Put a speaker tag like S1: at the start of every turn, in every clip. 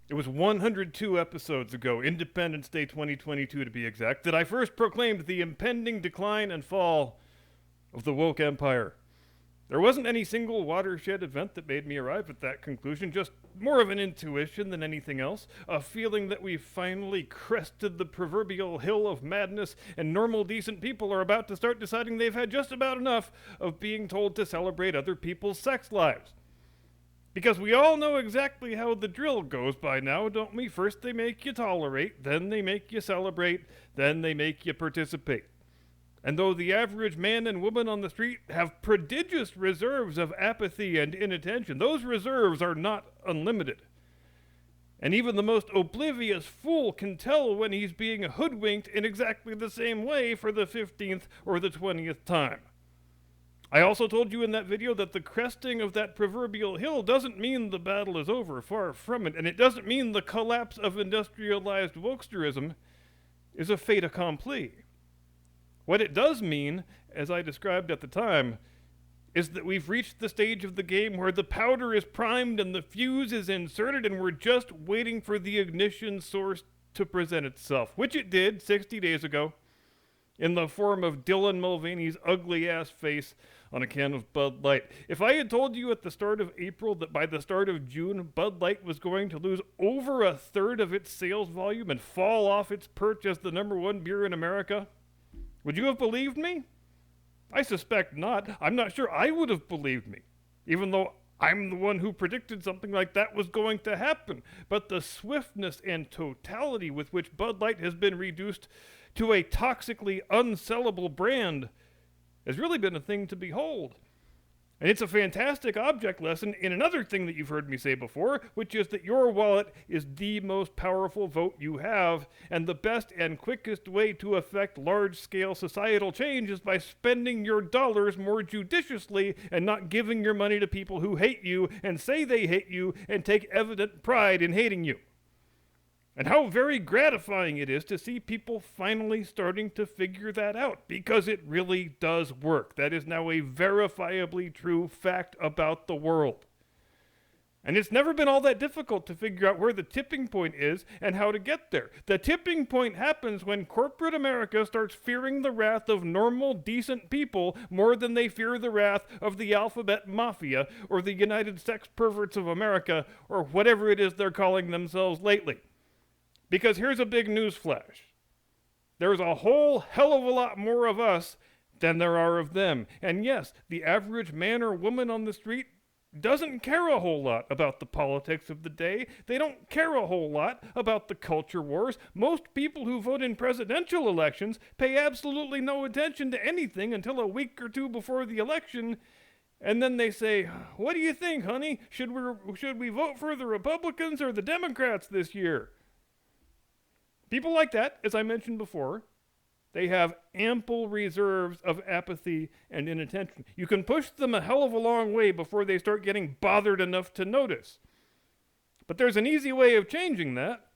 S1: It was 102 episodes ago, Independence Day 2022 to be exact, that I first proclaimed the impending decline and fall of the woke empire. There wasn't any single watershed event that made me arrive at that conclusion, just more of an intuition than anything else, a feeling that we've finally crested the proverbial hill of madness and normal decent people are about to start deciding they've had just about enough of being told to celebrate other people's sex lives. Because we all know exactly how the drill goes by now, don't we? First they make you tolerate, then they make you celebrate, then they make you participate. And though the average man and woman on the street have prodigious reserves of apathy and inattention, those reserves are not unlimited. And even the most oblivious fool can tell when he's being hoodwinked in exactly the same way for the 15th or the 20th time. I also told you in that video that the cresting of that proverbial hill doesn't mean the battle is over, far from it, and it doesn't mean the collapse of industrialized wokesterism is a fait accompli. What it does mean, as I described at the time, is that we've reached the stage of the game where the powder is primed and the fuse is inserted and we're just waiting for the ignition source to present itself, which it did 60 days ago in the form of Dylan Mulvaney's ugly-ass face on a can of Bud Light. If I had told you at the start of April that by the start of June, Bud Light was going to lose over a third of its sales volume and fall off its perch as the #1 beer in America, would you have believed me? I suspect not. I'm not sure I would have believed me, even though I'm the one who predicted something like that was going to happen. But the swiftness and totality with which Bud Light has been reduced to a toxically unsellable brand has really been a thing to behold. And it's a fantastic object lesson in another thing that you've heard me say before, which is that your wallet is the most powerful vote you have, and the best and quickest way to affect large-scale societal change is by spending your dollars more judiciously and not giving your money to people who hate you and say they hate you and take evident pride in hating you. And how very gratifying it is to see people finally starting to figure that out, because it really does work. That is now a verifiably true fact about the world. And it's never been all that difficult to figure out where the tipping point is and how to get there. The tipping point happens when corporate America starts fearing the wrath of normal, decent people more than they fear the wrath of the alphabet mafia or the United Sex Perverts of America or whatever it is they're calling themselves lately. Because here's a big news flash. There's a whole hell of a lot more of us than there are of them. And yes, the average man or woman on the street doesn't care a whole lot about the politics of the day. They don't care a whole lot about the culture wars. Most people who vote in presidential elections pay absolutely no attention to anything until a week or two before the election. And then they say, "What do you think, honey? Should we vote for the Republicans or the Democrats this year?" People like that, as I mentioned before, they have ample reserves of apathy and inattention. You can push them a hell of a long way before they start getting bothered enough to notice. But there's an easy way of changing that.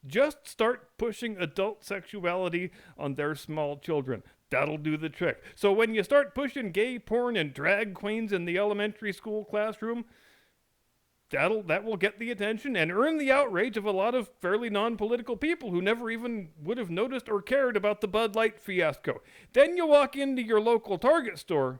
S1: Just start pushing adult sexuality on their small children. That'll do the trick. So when you start pushing gay porn and drag queens in the elementary school classroom, that will get the attention and earn the outrage of a lot of fairly non-political people who never even would have noticed or cared about the Bud Light fiasco. Then you walk into your local Target store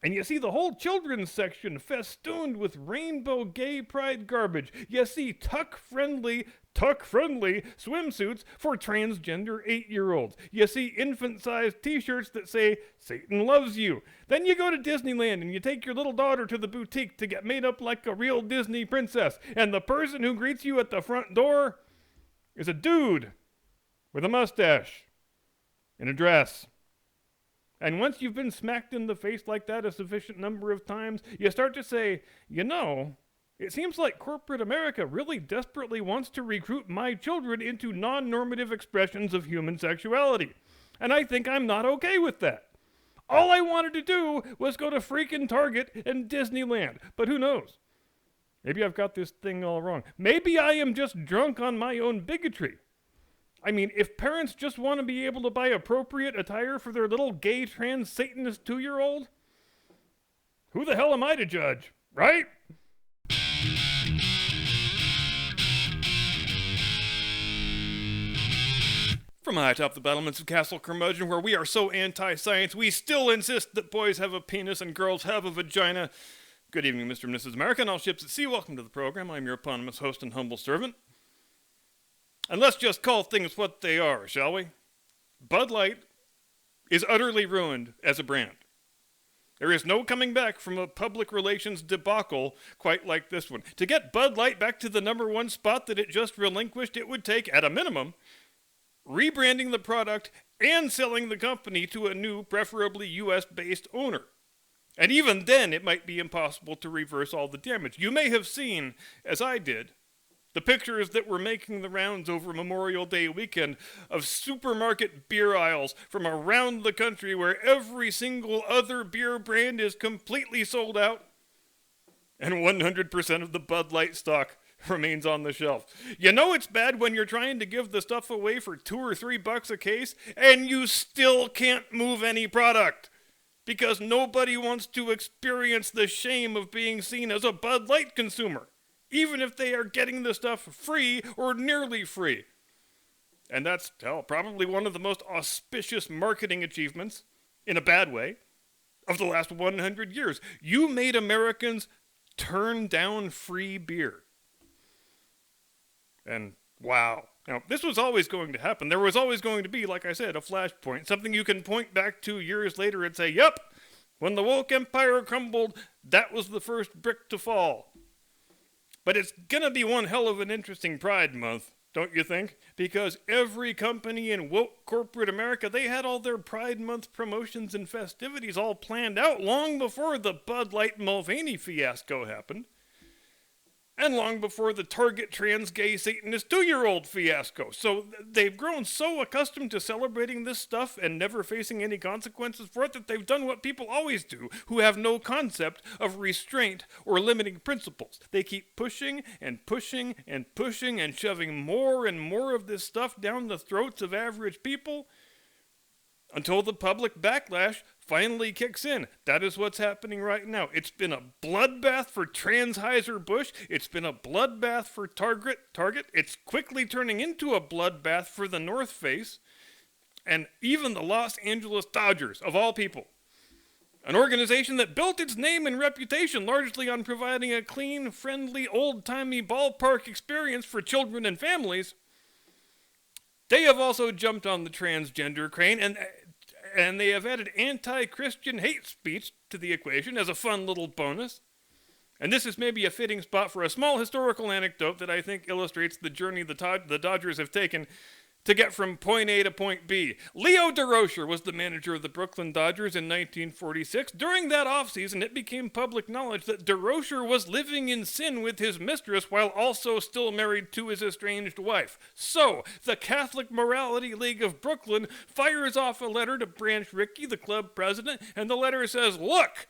S1: and you see the whole children's section festooned with rainbow gay pride garbage. You see tuck-friendly swimsuits for transgender 8-year-olds. You see infant-sized t-shirts that say, "Satan loves you." Then you go to Disneyland and you take your little daughter to the boutique to get made up like a real Disney princess. And the person who greets you at the front door is a dude with a mustache in a dress. And once you've been smacked in the face like that a sufficient number of times, you start to say, it seems like corporate America really desperately wants to recruit my children into non-normative expressions of human sexuality. And I think I'm not okay with that. All I wanted to do was go to freaking Target and Disneyland. But who knows? Maybe I've got this thing all wrong. Maybe I am just drunk on my own bigotry. I mean, if parents just want to be able to buy appropriate attire for their little gay trans Satanist 2-year-old, who the hell am I to judge, right? From high atop the battlements of Castle Curmudgeon, where we are so anti-science, we still insist that boys have a penis and girls have a vagina. Good evening, Mr. and Mrs. America, and all ships at sea. Welcome to the program. I'm your eponymous host and humble servant. And let's just call things what they are, shall we? Bud Light is utterly ruined as a brand. There is no coming back from a public relations debacle quite like this one. To get Bud Light back to the number one spot that it just relinquished, it would take, at a minimum, rebranding the product and selling the company to a new, preferably US-based owner. And even then, it might be impossible to reverse all the damage. You may have seen, as I did, the pictures that were making the rounds over Memorial Day weekend of supermarket beer aisles from around the country where every single other beer brand is completely sold out and 100% of the Bud Light stock remains on the shelf. You know it's bad when you're trying to give the stuff away for $2 or $3 a case and you still can't move any product because nobody wants to experience the shame of being seen as a Bud Light consumer, even if they are getting the stuff free or nearly free. And that's, probably one of the most auspicious marketing achievements, in a bad way, of the last 100 years. You made Americans turn down free beer. And wow. Now, this was always going to happen. There was always going to be, like I said, a flashpoint, something you can point back to years later and say, yep, when the woke empire crumbled, that was the first brick to fall. But it's going to be one hell of an interesting Pride Month, don't you think? Because every company in woke corporate America, they had all their Pride Month promotions and festivities all planned out long before the Bud Light Mulvaney fiasco happened. And long before the Target trans gay Satanist 2-year-old fiasco. So they've grown so accustomed to celebrating this stuff and never facing any consequences for it that they've done what people always do, who have no concept of restraint or limiting principles. They keep pushing and pushing and pushing and shoving more and more of this stuff down the throats of average people until the public backlash finally kicks in. That is what's happening right now. It's been a bloodbath for Anheuser-Busch. It's been a bloodbath for Target. It's quickly turning into a bloodbath for the North Face and even the Los Angeles Dodgers, of all people. An organization that built its name and reputation largely on providing a clean, friendly, old-timey ballpark experience for children and families. They have also jumped on the transgender train, and they have added anti-Christian hate speech to the equation as a fun little bonus. And this is maybe a fitting spot for a small historical anecdote that I think illustrates the journey the Dodgers have taken to get from point A to point B. Leo Durocher was the manager of the Brooklyn Dodgers in 1946. During that offseason, it became public knowledge that Durocher was living in sin with his mistress while also still married to his estranged wife. So, the Catholic Morality League of Brooklyn fires off a letter to Branch Rickey, the club president, and the letter says, look,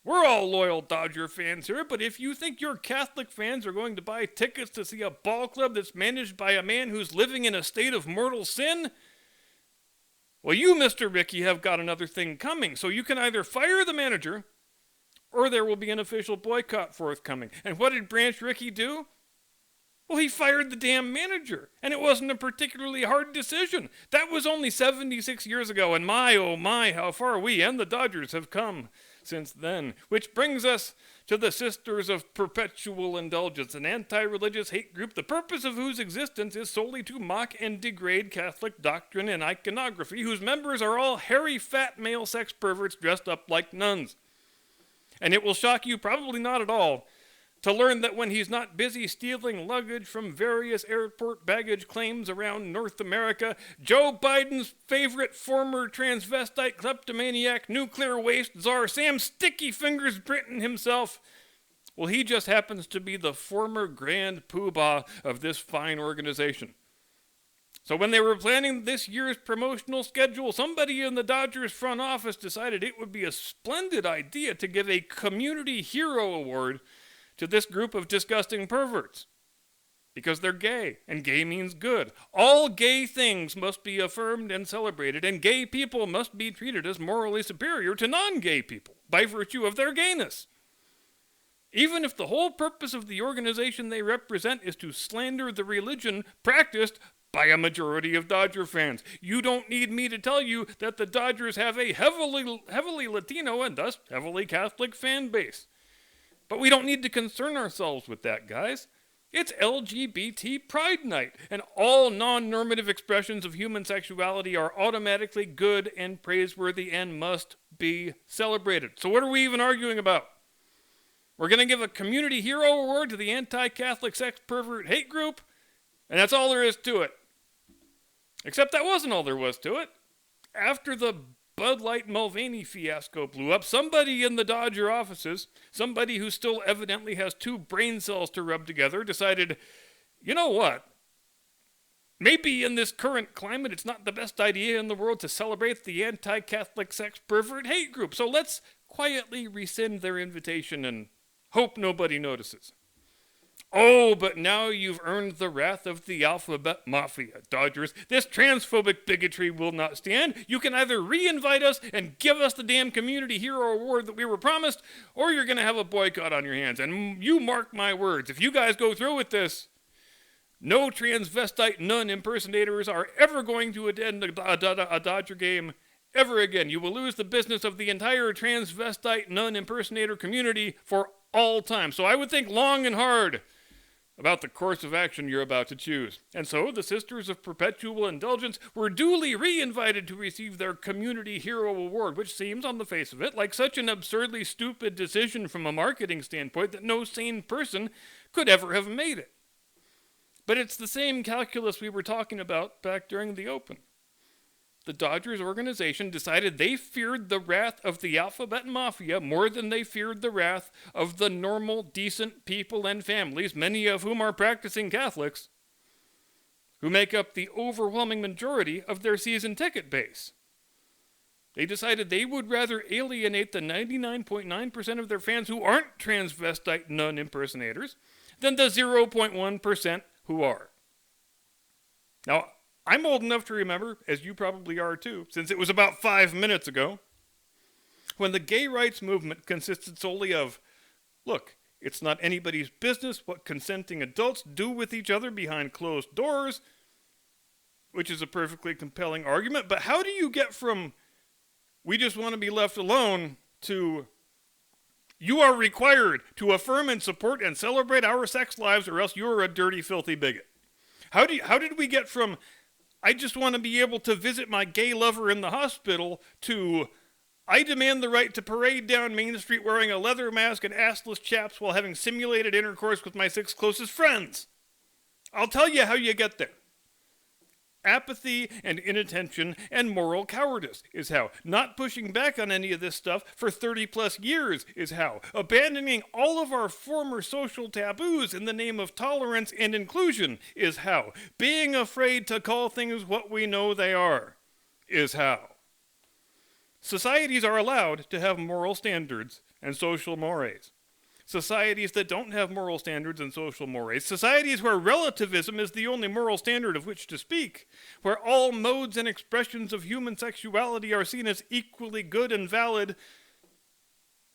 S1: we're all loyal Dodger fans here, but if you think your Catholic fans are going to buy tickets to see a ball club that's managed by a man who's living in a state of mortal sin, well, you, Mr. Rickey, have got another thing coming. So you can either fire the manager, or there will be an official boycott forthcoming. And what did Branch Rickey do? Well, he fired the damn manager, and it wasn't a particularly hard decision. That was only 76 years ago, and my, oh my, how far we and the Dodgers have come since then. Which brings us to the Sisters of Perpetual Indulgence, an anti-religious hate group, the purpose of whose existence is solely to mock and degrade Catholic doctrine and iconography, whose members are all hairy, fat male sex perverts dressed up like nuns. And it will shock you, probably not at all, to learn that when he's not busy stealing luggage from various airport baggage claims around North America, Joe Biden's favorite former transvestite kleptomaniac nuclear waste czar Sam Sticky Fingers Britton himself, well, he just happens to be the former grand poobah of this fine organization. So when they were planning this year's promotional schedule, somebody in the Dodgers front office decided it would be a splendid idea to give a Community Hero Award to this group of disgusting perverts. Because they're gay, and gay means good. All gay things must be affirmed and celebrated, and gay people must be treated as morally superior to non-gay people by virtue of their gayness. Even if the whole purpose of the organization they represent is to slander the religion practiced by a majority of Dodger fans. You don't need me to tell you that the Dodgers have a heavily Latino and thus heavily Catholic fan base. But we don't need to concern ourselves with that, guys. It's LGBT Pride Night, and all non-normative expressions of human sexuality are automatically good and praiseworthy and must be celebrated. So what are we even arguing about? We're going to give a Community Hero Award to the anti-Catholic sex pervert hate group, and that's all there is to it. Except that wasn't all there was to it. After the Bud Light Mulvaney fiasco blew up, somebody in the Dodger offices, somebody who still evidently has 2 brain cells to rub together, decided, you know what? Maybe in this current climate, it's not the best idea in the world to celebrate the anti-Catholic sex pervert hate group. So let's quietly rescind their invitation and hope nobody notices. Oh, but now you've earned the wrath of the alphabet mafia, Dodgers. This transphobic bigotry will not stand. You can either re-invite us and give us the damn Community Hero Award that we were promised, or you're going to have a boycott on your hands. And you mark my words, if you guys go through with this, no transvestite nun impersonators are ever going to attend a Dodger game ever again. You will lose the business of the entire transvestite nun impersonator community for all time. So I would think long and hard about the course of action you're about to choose. And so the Sisters of Perpetual Indulgence were duly re-invited to receive their Community Hero Award, which seems, on the face of it, like such an absurdly stupid decision from a marketing standpoint that no sane person could ever have made it. But it's the same calculus we were talking about back during the Open. The Dodgers organization decided they feared the wrath of the alphabet mafia more than they feared the wrath of the normal, decent people and families, many of whom are practicing Catholics, who make up the overwhelming majority of their season ticket base. They decided they would rather alienate the 99.9% of their fans who aren't transvestite nun impersonators than the 0.1% who are. Now, I'm old enough to remember, as you probably are too, since it was about 5 minutes ago, when the gay rights movement consisted solely of, look, it's not anybody's business what consenting adults do with each other behind closed doors, which is a perfectly compelling argument, but how do you get from, we just want to be left alone, to, you are required to affirm and support and celebrate our sex lives or else you're a dirty, filthy bigot? How did we get from, I just want to be able to visit my gay lover in the hospital, to I demand the right to parade down Main Street wearing a leather mask and assless chaps while having simulated intercourse with my 6 closest friends? I'll tell you how you get there. Apathy and inattention and moral cowardice is how. Not pushing back on any of this stuff for 30 plus years is how. Abandoning all of our former social taboos in the name of tolerance and inclusion is how. Being afraid to call things what we know they are is how. Societies are allowed to have moral standards and social mores. Societies that don't have moral standards and social mores, societies where relativism is the only moral standard of which to speak, where all modes and expressions of human sexuality are seen as equally good and valid,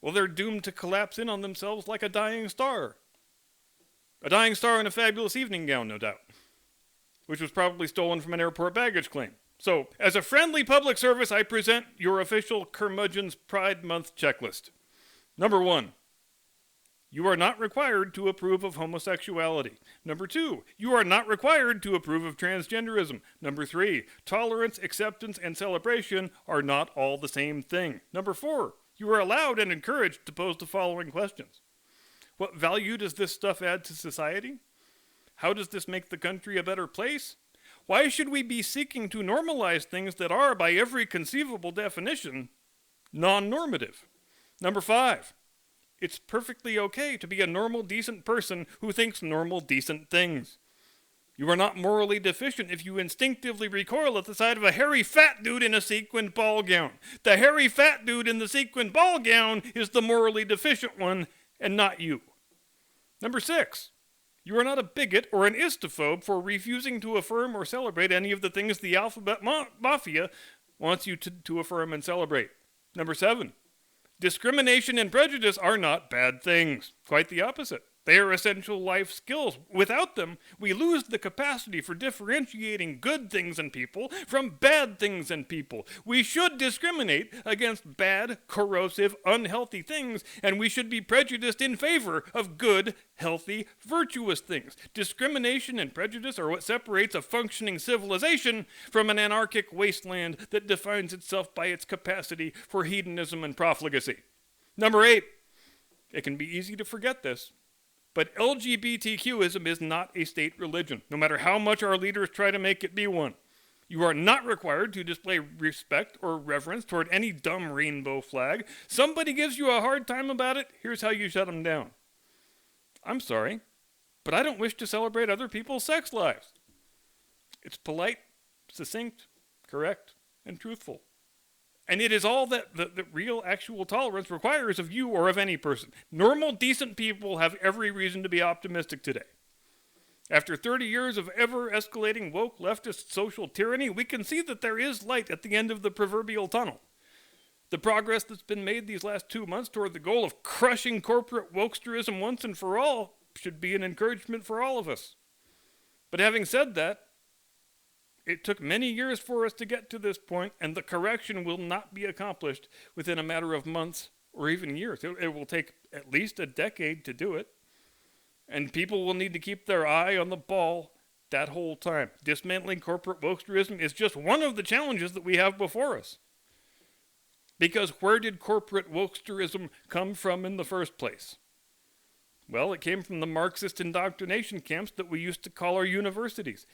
S1: well, they're doomed to collapse in on themselves like a dying star. A dying star in a fabulous evening gown, no doubt, which was probably stolen from an airport baggage claim. So, as a friendly public service, I present your official Curmudgeon's Pride Month checklist. Number 1. You are not required to approve of homosexuality. Number 2, you are not required to approve of transgenderism. Number 3, tolerance, acceptance, and celebration are not all the same thing. Number 4, you are allowed and encouraged to pose the following questions. What value does this stuff add to society? How does this make the country a better place? Why should we be seeking to normalize things that are, by every conceivable definition, non-normative? Number 5, it's perfectly okay to be a normal, decent person who thinks normal, decent things. You are not morally deficient if you instinctively recoil at the sight of a hairy fat dude in a sequined ball gown. The hairy fat dude in the sequined ball gown is the morally deficient one, and not you. Number 6, you are not a bigot or an istophobe for refusing to affirm or celebrate any of the things the alphabet mafia wants you to affirm and celebrate. Number 7, discrimination and prejudice are not bad things. Quite the opposite. They are essential life skills. Without them, we lose the capacity for differentiating good things in people from bad things in people. We should discriminate against bad, corrosive, unhealthy things, and we should be prejudiced in favor of good, healthy, virtuous things. Discrimination and prejudice are what separates a functioning civilization from an anarchic wasteland that defines itself by its capacity for hedonism and profligacy. Number 8, it can be easy to forget this, but LGBTQism is not a state religion, no matter how much our leaders try to make it be one. You are not required to display respect or reverence toward any dumb rainbow flag. Somebody gives you a hard time about it, here's how you shut them down. I'm sorry, but I don't wish to celebrate other people's sex lives. It's polite, succinct, correct, and truthful. And it is all that the real, actual tolerance requires of you or of any person. Normal, decent people have every reason to be optimistic today. After 30 years of ever-escalating woke leftist social tyranny, we can see that there is light at the end of the proverbial tunnel. The progress that's been made these last 2 months toward the goal of crushing corporate wokesterism once and for all should be an encouragement for all of us. But having said that, it took many years for us to get to this point, and the correction will not be accomplished within a matter of months or even years. It will take at least a decade to do it, and people will need to keep their eye on the ball that whole time. Dismantling corporate wokesterism is just one of the challenges that we have before us. Because where did corporate wokesterism come from in the first place? Well, it came from the Marxist indoctrination camps that we used to call our universities.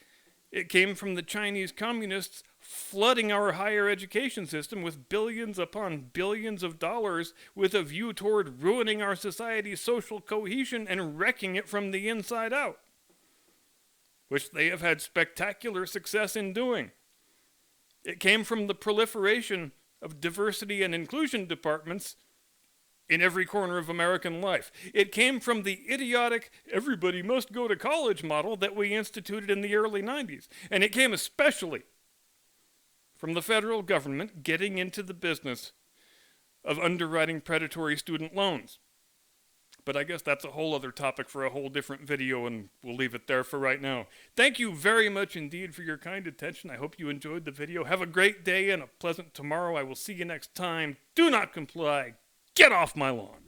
S1: It came from the Chinese communists flooding our higher education system with billions upon billions of dollars with a view toward ruining our society's social cohesion and wrecking it from the inside out, which they have had spectacular success in doing. It came from the proliferation of diversity and inclusion departments in every corner of American life. It came from the idiotic everybody must go to college model that we instituted in the early 90s. And it came especially from the federal government getting into the business of underwriting predatory student loans. But I guess that's a whole other topic for a whole different video, and we'll leave it there for right now. Thank you very much indeed for your kind attention. I hope you enjoyed the video. Have a great day and a pleasant tomorrow. I will see you next time. Do not comply. Get off my lawn.